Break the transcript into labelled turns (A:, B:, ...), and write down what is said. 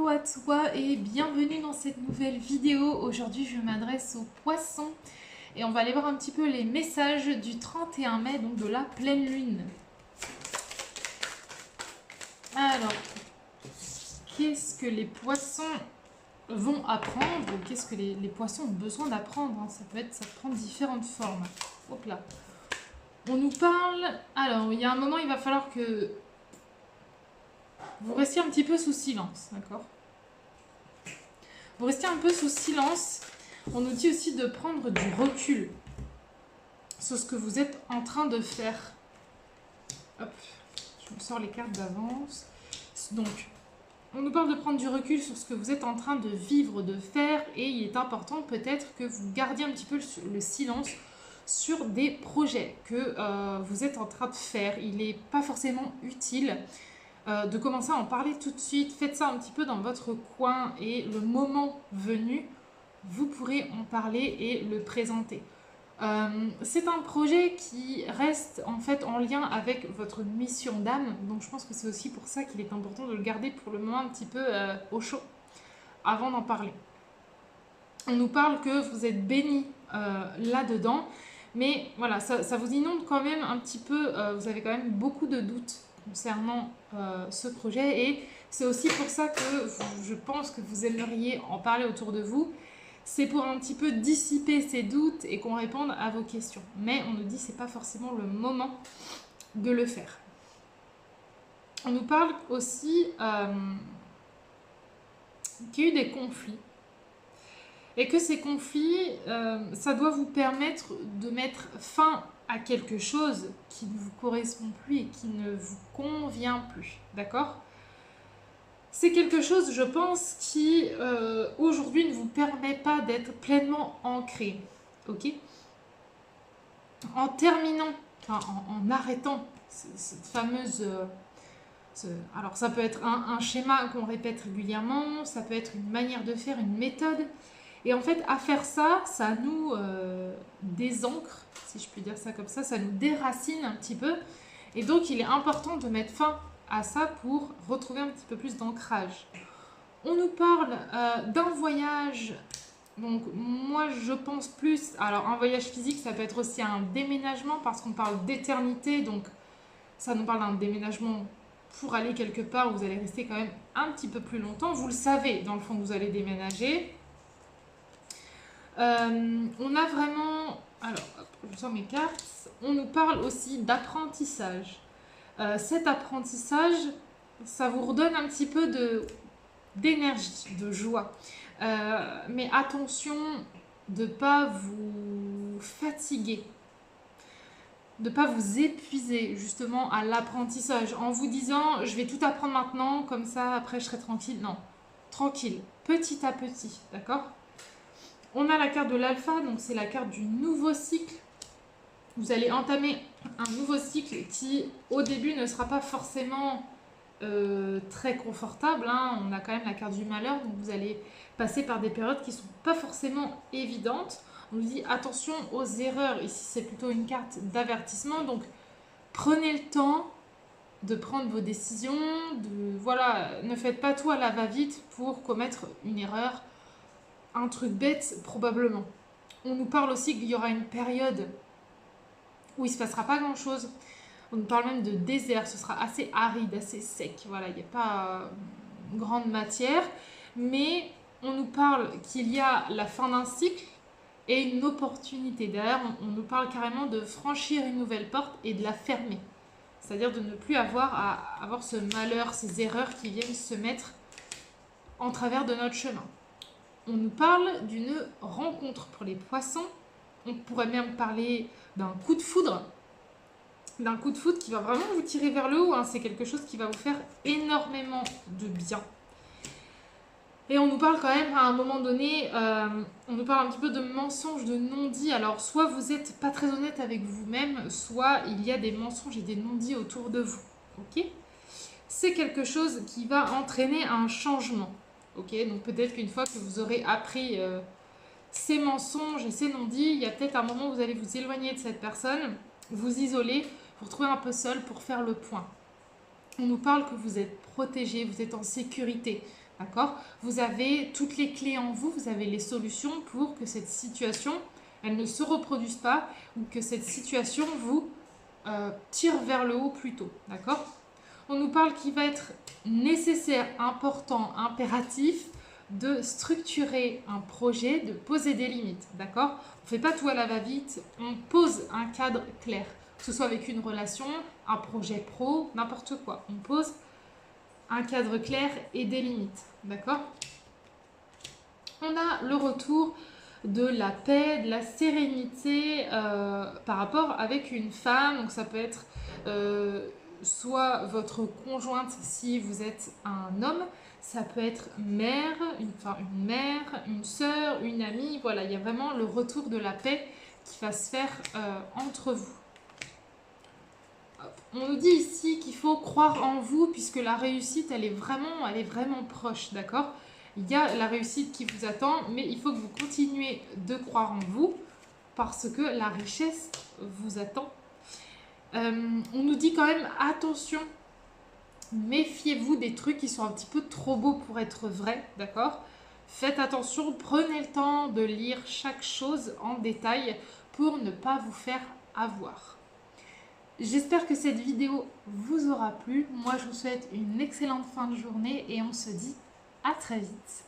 A: Hello à toi et bienvenue dans cette nouvelle vidéo. Aujourd'hui je m'adresse aux poissons et on va aller voir un petit peu les messages du 31 mai, donc de la pleine lune. Alors, qu'est-ce que les poissons vont apprendre ou qu'est-ce que les poissons ont besoin d'apprendre, hein. Ça prend différentes formes. Hop là. On nous parle... Alors, il y a un moment, il va falloir que vous restiez un petit peu sous silence, d'accord? Vous restiez un peu sous silence. On nous dit aussi de prendre du recul sur ce que vous êtes en train de faire. Hop, je me sors les cartes d'avance. Donc, on nous parle de prendre du recul sur ce que vous êtes en train de vivre, de faire, et il est important peut-être que vous gardiez un petit peu le silence sur des projets que vous êtes en train de faire. Il n'est pas forcément utile de commencer à en parler tout de suite. Faites ça un petit peu dans votre coin et le moment venu, vous pourrez en parler et le présenter. C'est un projet qui reste en fait en lien avec votre mission d'âme, donc je pense que c'est aussi pour ça qu'il est important de le garder pour le moment un petit peu au chaud avant d'en parler. On nous parle que vous êtes béni là-dedans, mais voilà, ça vous inonde quand même un petit peu, vous avez quand même beaucoup de doutes concernant ce projet et c'est aussi pour ça que je pense que vous aimeriez en parler autour de vous. C'est pour un petit peu dissiper ces doutes et qu'on réponde à vos questions. Mais on nous dit que ce n'est pas forcément le moment de le faire. On nous parle aussi qu'il y a eu des conflits. Et que ces conflits, ça doit vous permettre de mettre fin à quelque chose qui ne vous correspond plus et qui ne vous convient plus. D'accord ? C'est quelque chose, je pense, qui aujourd'hui ne vous permet pas d'être pleinement ancré. Ok ? En terminant, enfin en arrêtant cette fameuse... alors ça peut être un schéma qu'on répète régulièrement, ça peut être une manière de faire, une méthode. Et en fait, à faire ça, ça nous désancre, si je puis dire ça comme ça nous déracine un petit peu. Et donc, il est important de mettre fin à ça pour retrouver un petit peu plus d'ancrage. On nous parle d'un voyage. Donc, moi, je pense plus... Alors, un voyage physique, ça peut être aussi un déménagement parce qu'on parle d'éternité. Donc, ça nous parle d'un déménagement pour aller quelque part où vous allez rester quand même un petit peu plus longtemps. Vous le savez, dans le fond, vous allez déménager. On a vraiment... Alors, je sors mes cartes. On nous parle aussi d'apprentissage. Cet apprentissage, ça vous redonne un petit peu d'énergie, de joie. Mais attention de ne pas vous fatiguer, de ne pas vous épuiser justement à l'apprentissage en vous disant je vais tout apprendre maintenant, comme ça après je serai tranquille. Non, tranquille, petit à petit, d'accord ? On a la carte de l'alpha, donc c'est la carte du nouveau cycle. Vous allez entamer un nouveau cycle qui, au début, ne sera pas forcément très confortable. Hein. On a quand même la carte du malheur, donc vous allez passer par des périodes qui ne sont pas forcément évidentes. On nous dit attention aux erreurs. Ici, c'est plutôt une carte d'avertissement. Donc, prenez le temps de prendre vos décisions. Voilà, ne faites pas tout à la va-vite pour commettre une erreur. Un truc bête, probablement. On nous parle aussi qu'il y aura une période où il ne se passera pas grand-chose. On nous parle même de désert, ce sera assez aride, assez sec. Voilà, il n'y a pas grande matière. Mais on nous parle qu'il y a la fin d'un cycle et une opportunité. D'ailleurs, on nous parle carrément de franchir une nouvelle porte et de la fermer. C'est-à-dire de ne plus avoir à avoir ce malheur, ces erreurs qui viennent se mettre en travers de notre chemin. On nous parle d'une rencontre pour les poissons. On pourrait même parler d'un coup de foudre. D'un coup de foudre qui va vraiment vous tirer vers le haut. Hein. C'est quelque chose qui va vous faire énormément de bien. Et on nous parle quand même, à un moment donné, on nous parle un petit peu de mensonges, de non-dits. Alors, soit vous n'êtes pas très honnête avec vous-même, soit il y a des mensonges et des non-dits autour de vous. Ok ? C'est quelque chose qui va entraîner un changement. Ok ? Donc, peut-être qu'une fois que vous aurez appris ces mensonges et ces non-dits, il y a peut-être un moment où vous allez vous éloigner de cette personne, vous isoler, vous retrouver un peu seul pour faire le point. On nous parle que vous êtes protégé, vous êtes en sécurité. D'accord? Vous avez toutes les clés en vous, vous avez les solutions pour que cette situation, elle ne se reproduise pas ou que cette situation vous tire vers le haut plus tôt. D'accord? On nous parle qu'il va être nécessaire, important, impératif de structurer un projet, de poser des limites. D'accord? On ne fait pas tout à la va-vite, on pose un cadre clair. Que ce soit avec une relation, un projet pro, n'importe quoi. On pose un cadre clair et des limites. D'accord? On a le retour de la paix, de la sérénité par rapport avec une femme. Donc ça peut être soit votre conjointe si vous êtes un homme, ça peut être mère, une mère, une sœur, une amie. Voilà, il y a vraiment le retour de la paix qui va se faire entre vous. On nous dit ici qu'il faut croire en vous puisque la réussite, elle est vraiment proche, d'accord? Il y a la réussite qui vous attend, mais il faut que vous continuez de croire en vous parce que la richesse vous attend. On nous dit quand même attention, méfiez-vous des trucs qui sont un petit peu trop beaux pour être vrais, d'accord? Faites attention, prenez le temps de lire chaque chose en détail pour ne pas vous faire avoir. J'espère que cette vidéo vous aura plu. Moi, je vous souhaite une excellente fin de journée et on se dit à très vite.